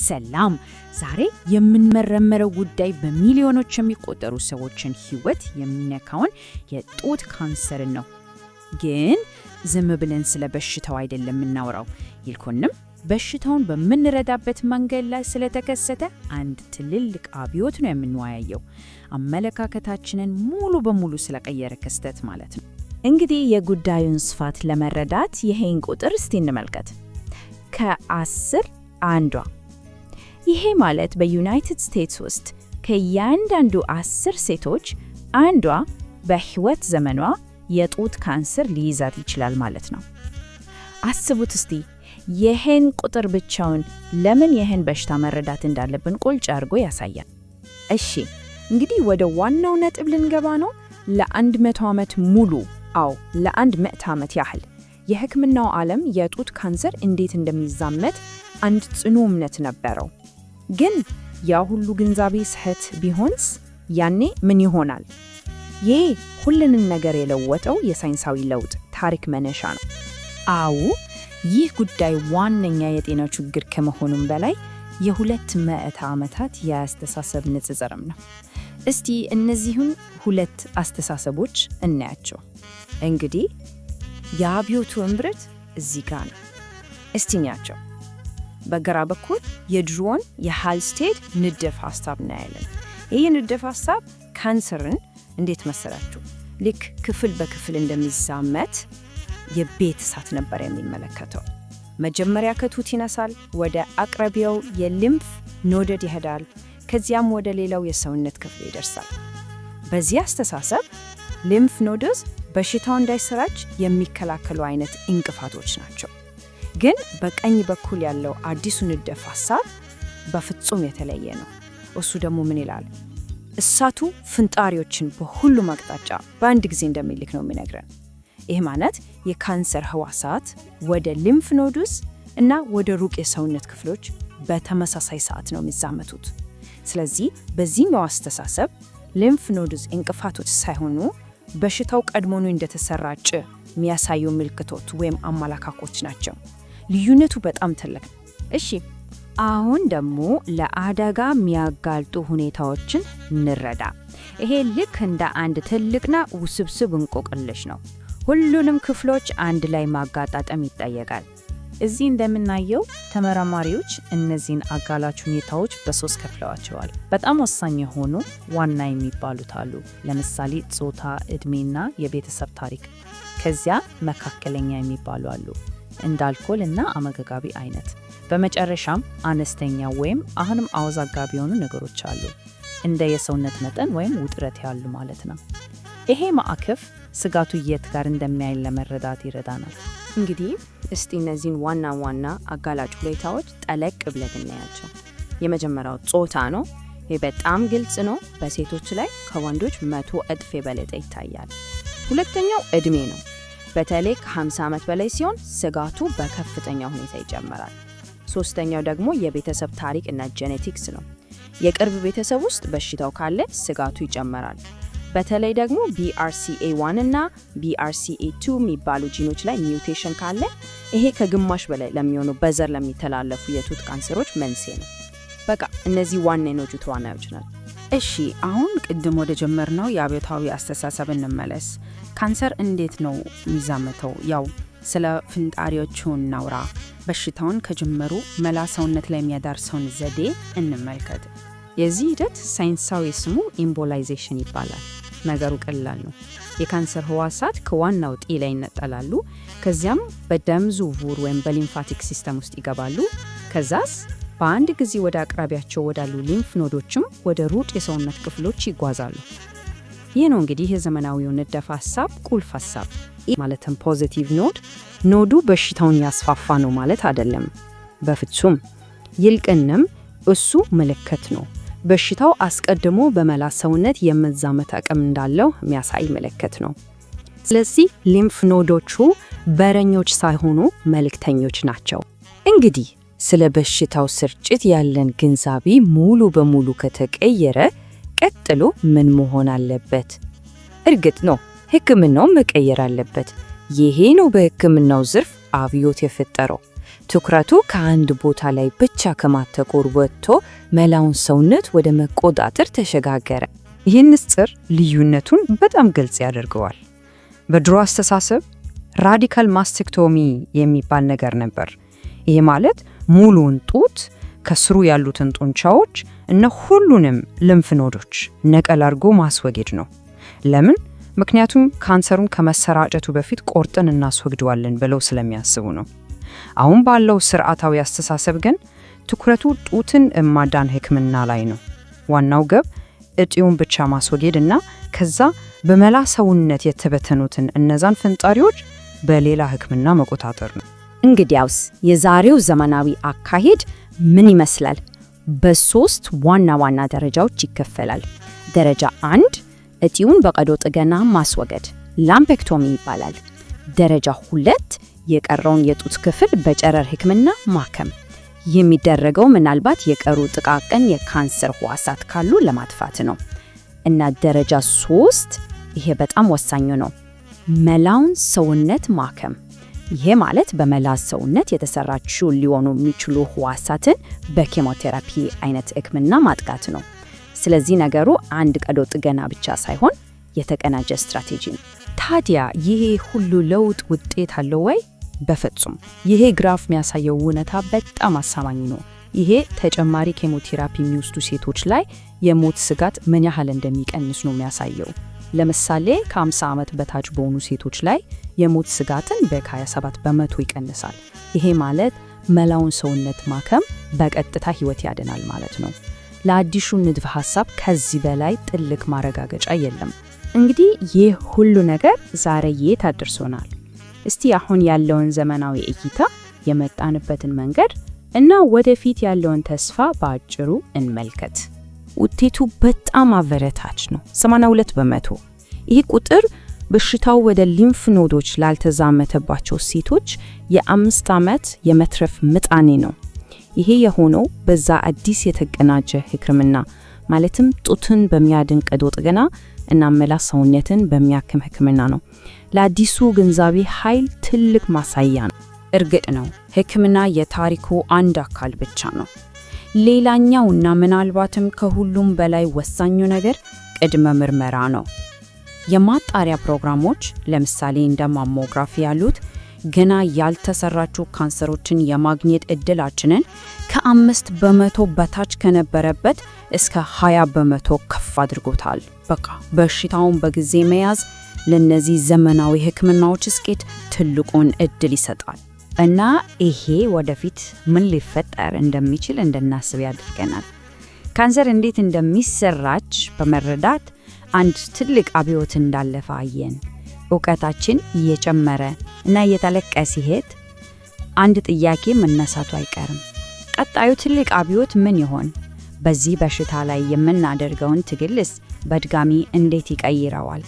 ሰላም ዛሬ የምንመረመረው ጉዳይ በሚሊዮኖች የሚቆጠሩ ሰዎችን ህይወት የሚነካውን የጡት ካንሰር ነው። ግን ዝም ብለን ስለ በሽታው አይደለም የምናወራው። ይልቁንም በሽታውን በምንረዳበት መንገድ ላይ ስለተከሰተ አንድ ትልልቅ አብዮት ነው የምንወያየው። አመለካከታችንን ሙሉ በሙሉ ስለቀየረ ክስተት ማለት ነው። እንግዲህ የጉዳዩን ስፋት ለመረዳት ይሄን ቁጥር እስቲ እንመልከት። ከ10 አንዷ። ይሄ ማለት በዩናይትድ ስቴትስ ውስጥ ከእያንዳንዱ 10 ሴቶች አንዷ በህይወት ዘመኗ የጡት ካንሰር ሊይዛት ይችላል ማለት ነው። አስቡት እስቲ ይሄን ቁጥር ብቻውን ለምን ይሄን በሽታ መረዳት እንዳለብን ቁልጭ አድርጎ ያሳያል። እሺ እንግዲህ ወደ ዋናው ነጥብ ልንገባ ነው። ለ100 ዓመት ሙሉ ለ100 ዓመት ያህል የሕክምናው ዓለም የጡት ካንሰር እንዴት እንደሚዛመት አንድ ጽኑ እምነት ነበረው። ግን ያ ሁሉ ግንዛቤ ስህተት ቢሆንስ ያኔ ምን ይሆናል? ይህ ሁሉንም ነገር የለወጠው የሳይንሳዊ ለውጥ ታሪክ መነሻ ነው። ይህ ጉዳይ ዋነኛ የጤና ችግር ከመሆኑም በላይ የ200 ዓመታት የአስተሳሰብ ንጽጽርም ነው። እስቲ እነዚህን ሁለት አስተሳሰቦች እናያቸው። እንግዲህ የአብዮቱ እምብርት እዚህ ጋር ነው። እስቲ እናያቸው። በግራ በኩል የድሮውን የሃልስቴድ ንድፍ ሐሳብ እናያለን። ይህ ንድፍ ሐሳብ ካንሰርን እንዴት መሰላችሁ? ልክ ክፍል በክፍል እንደሚዛመት የቤት እሳት ነበር የሚመለከተው። መጀመሪያ ከጡት ይነሳል፣ ወደ አቅራቢያው የሊምፍ ኖድ ይሄዳል፣ ከዚያም ወደ ሌላው የሰውነት ክፍል ይደርሳል። በዚህ አስተሳሰብ ሊምፍ ኖድስ በሽታው እንዳይሰራጭ የሚከላከሉ አይነት እንቅፋቶች ናቸው። ግን በቀኝ በኩል ያለው አዲሱ ንድፍ ሐሳብ በፍጹም የተለየ ነው። እሱ ደግሞ ምን ይላል? እሳቱ ፍንጣሪዎችን በሁሉም አቅጣጫ በአንድ ጊዜ እንደሚልክ ነው የሚነግረን። ይህ ማለት የካንሰር ህዋሳት ወደ ሊምፍ ኖድስ እና ወደ ሩቅ የሰውነት ክፍሎች በተመሳሳይ ሰዓት ነው የሚዛመቱት። ስለዚህ በዚህኛው አስተሳሰብ ሊምፍ ኖድስ እንቅፋቶች ሳይሆኑ በሽታው ቀድሞኑ እንደተሰራጨ የሚያሳዩ ምልክቶች ወይም አመላካቾች ናቸው። ልዩነቱ በጣም ትልቅ ነው። እሺ አሁን ደግሞ ለአደጋ የሚያጋልጡ ሁኔታዎችን እንረዳ። ይሄ ልክ እንደ አንድ ትልቅና ውስብስብ እንቆቅልሽ ነው። ሁሉንም ክፍሎች አንድ ላይ ማጋጣጠም ይጠየቃል። እዚህ እንደምናየው ተመራማሪዎች እነዚህን አጋላጭ ሁኔታዎች በሶስት ከፍለዋቸዋል። በጣም ወሳኝ የሆኑ ዋና የሚባሉት አሉ። ለምሳሌ ጾታ፣ እድሜና የቤተሰብ ታሪክ። ከዚያ መካከለኛ የሚባሉ አሉ፣ እንደ አልኮል እና አመጋጋቢ አይነት። በመጨረሻም አነስተኛ ወይም አሁንም አወዛጋቢ የሆኑ ነገሮች አሉ፣ እንደ የሰውነት መጠን ወይም ውጥረት ያሉ ማለት ነው። ይሄ ማዕከፍ ስጋቱ የት ጋር እንደሚያይ ለመረዳት ይረዳናል። እንግዲህ እስቲ እነዚህን ዋና ዋና አጋላጭ ሁኔታዎች ጠለቅ ብለን እናያቸው። የመጀመሪያው ጾታ ነው። ይህ በጣም ግልጽ ነው። በሴቶች ላይ ከወንዶች 100 እጥፍ የበለጠ ይታያል። ሁለተኛው እድሜ ነው። በተለይ ከ50 ዓመት በላይ ሲሆን ስጋቱ በከፍተኛ ሁኔታ ይጨምራል። ሶስተኛው ደግሞ የቤተሰብ ታሪክ እና ጄኔቲክስ ነው። የቅርብ ቤተሰብ ውስጥ በሽታው ካለ ስጋቱ ይጨምራል። በተለይ ደግሞ BRCA1 እና BRCA2 የሚባሉ ጂኖች ላይ ሚውቴሽን ካለ ይሄ ከግማሽ በላይ ለሚሆኑ በዘር ለሚተላለፉ የጡት ካንሰሮች መንስኤ ነው። በቃ እነዚህ ዋናዎቹ ተዋናዮች ናቸው። እሺ አሁን ቅድም ወደ ጀመርነው የአብዮታዊ አስተሳሰብ እንመለስ። ካንሰር እንዴት ነው የሚዛመተው? ስለ ፍንጣሪዎቹ እናውራ። በሽታውን ከጀመሩ መላ ሰውነት ላይ የሚያዳርሰውን ዘዴ እንመልከት። የዚህ ሂደት ሳይንሳዊ ስሙ ኢምቦላይዜሽን ይባላል። ነገሩ ቀላል ነው። የካንሰር ህዋሳት ከዋናው ጢ ላይ ይነጠላሉ። ከዚያም በደም ዝውውር ወይም በሊምፋቲክ ሲስተም ውስጥ ይገባሉ። ከዛስ በአንድ ጊዜ ወደ አቅራቢያቸው ወዳሉ ሊምፍ ኖዶችም ወደ ሩቅ የሰውነት ክፍሎች ይጓዛሉ። ይህ ነው እንግዲህ የዘመናዊው ንድፍ ሐሳብ ቁልፍ ሐሳብ። ማለትም ፖዚቲቭ ኖዱ በሽታውን ያስፋፋ ነው ማለት አይደለም፣ በፍጹም። ይልቅንም እሱ ምልክት ነው። በሽታው አስቀድሞ በመላ ሰውነት የመዛመት አቅም እንዳለው የሚያሳይ ምልክት ነው። ስለዚህ ሊምፍ ኖዶቹ በረኞች ሳይሆኑ መልእክተኞች ናቸው። እንግዲህ ስለ በሽታው ስርጭት ያለን ግንዛቤ ሙሉ በሙሉ ከተቀየረ ቀጥሎ ምን መሆን አለበት? እርግጥ ነው ሕክምናው መቀየር አለበት። ይሄ ነው በሕክምናው ዘርፍ አብዮት የፈጠረው። ትኩረቱ ከአንድ ቦታ ላይ ብቻ ከማተኮር ወጥቶ መላውን ሰውነት ወደ መቆጣጠር ተሸጋገረ። ይህን ንጽጽር ልዩነቱን በጣም ግልጽ ያደርገዋል። በድሮ አስተሳሰብ ራዲካል ማስቴክቶሚ የሚባል ነገር ነበር። ይህ ማለት ሙሉውን ጡት ከስሩ ያሉትን ጡንቻዎች እና ሁሉንም ልምፍ ኖዶች ነቀል አድርጎ ማስወገድ ነው። ለምን? ምክንያቱም ካንሰሩን ከመሰራጨቱ በፊት ቆርጠን እናስወግደዋለን ብለው ስለሚያስቡ ነው። አሁን ባለው ስርዓታዊ አስተሳሰብ ግን ትኩረቱ ጡትን ማዳን ሕክምና ላይ ነው። ዋናው ግብ እጢውን ብቻ ማስወገድ እና ከዛ በመላ ሰውነት የተበተኑትን እነዛን ፍንጣሪዎች በሌላ ሕክምና መቆጣጠር ነው። እንግዲያውስ የዛሬው ዘመናዊ አካሄድ ምን ይመስላል? በ3 ዋና ዋና ደረጃዎች ይከፈላል። ደረጃ 1 እጢውን በቀዶ ጥገና ማስወገድ ላምፔክቶሚ ይባላል። ደረጃ 2 የቀረውን የጡት ክፍል በጨረር ሕክምና ማከም የሚደረገው ምናልባት የቀሩ ጥቃቅን የካንሰር ህዋሳት ካሉ ለማጥፋት ነው። እና ደረጃ 3 ይሄ በጣም ወሳኝ ነው፣ መላውን ሰውነት ማከም። ይሄ ማለት በመላ ሰውነት የተሰራጩ ሊሆኑ የሚችሉ ህዋሳትን በኬሞቴራፒ አይነት ሕክምና ማጥቃት ነው። ስለዚህ ነገሩ አንድ ቀዶ ጥገና ብቻ ሳይሆን የተቀናጀ ስትራቴጂ ነው። ታዲያ ይሄ ሁሉ ለውጥ ውጤት አለው ወይ? በፍጹም። ይሄ ግራፍ የሚያሳየው እውነታ በጣም አሳማኝ ነው። ይሄ ተጨማሪ ኬሞቴራፒ የሚወስዱ ሴቶች ላይ የሞት ስጋት ምን ያህል እንደሚቀንስ ነው የሚያሳየው። ለምሳሌ ከ50 ዓመት በታች በሆኑ ሴቶች ላይ የሞት ስጋትን በ27 በመቶ ይቀንሳል። ይሄ ማለት መላውን ሰውነት ማከም በቀጥታ ህይወት ያድናል ማለት ነው። ለአዲሱ ንድፈ ሐሳብ ከዚህ በላይ ጥልቅ ማረጋገጫ የለም። እንግዲህ ይህ ሁሉ ነገር ዛሬ የት አድርሶናል? እስቲ አሁን ያለውን ዘመናዊ እይታ፣ የመጣንበትን መንገድ እና ወደፊት ያለውን ተስፋ በአጭሩ እንመልከት። ውጤቱ በጣም አበረታች ነው፣ 82 በመቶ። ይህ ቁጥር በሽታው ወደ ሊምፍ ኖዶች ላልተዛመተባቸው ሴቶች የ5 ዓመት የመትረፍ ምጣኔ ነው። ይሄ የሆነው በዛ አዲስ የተቀናጀ ሕክምና ማለትም ጡትን በሚያድን ቀዶ ጥገና እና መላ ሰውነትን በሚያክም ሕክምና ነው። ለአዲሱ ግንዛቤ ኃይል ትልቅ ማሳያ ነው። እርግጥ ነው ሕክምና የታሪኩ አንድ አካል ብቻ ነው። ሌላኛውና ምናልባትም ከሁሉም በላይ ወሳኙ ነገር ቅድመ ምርመራ ነው። የማጣሪያ ፕሮግራሞች ለምሳሌ እንደ ማሞግራፊ ያሉት ገና ያልተሰራጩ ካንሰሮችን የማግኘት እድላችንን ከ5 በመቶ በታች ከነበረበት እስከ 20 በመቶ ከፍ አድርጎታል። በቃ በሽታውን በጊዜ መያዝ ለነዚህ ዘመናዊ ሕክምናዎች ስኬት ትልቁን እድል ይሰጣል። እና ይሄ ወደፊት ምን ሊፈጠር እንደሚችል እንድናስብ ያደርገናል። ካንሰር እንዴት እንደሚሰራጭ በመረዳት አንድ ትልቅ አብዮት እንዳለፈ አየን። እውቀታችን እየጨመረ እና እየተለቀ ሲሄድ አንድ ጥያቄ መነሳቱ አይቀርም። ቀጣዩ ትልቅ አብዮት ምን ይሆን? በዚህ በሽታ ላይ የምናደርገውን ትግልስ በድጋሚ እንዴት ይቀይረዋል?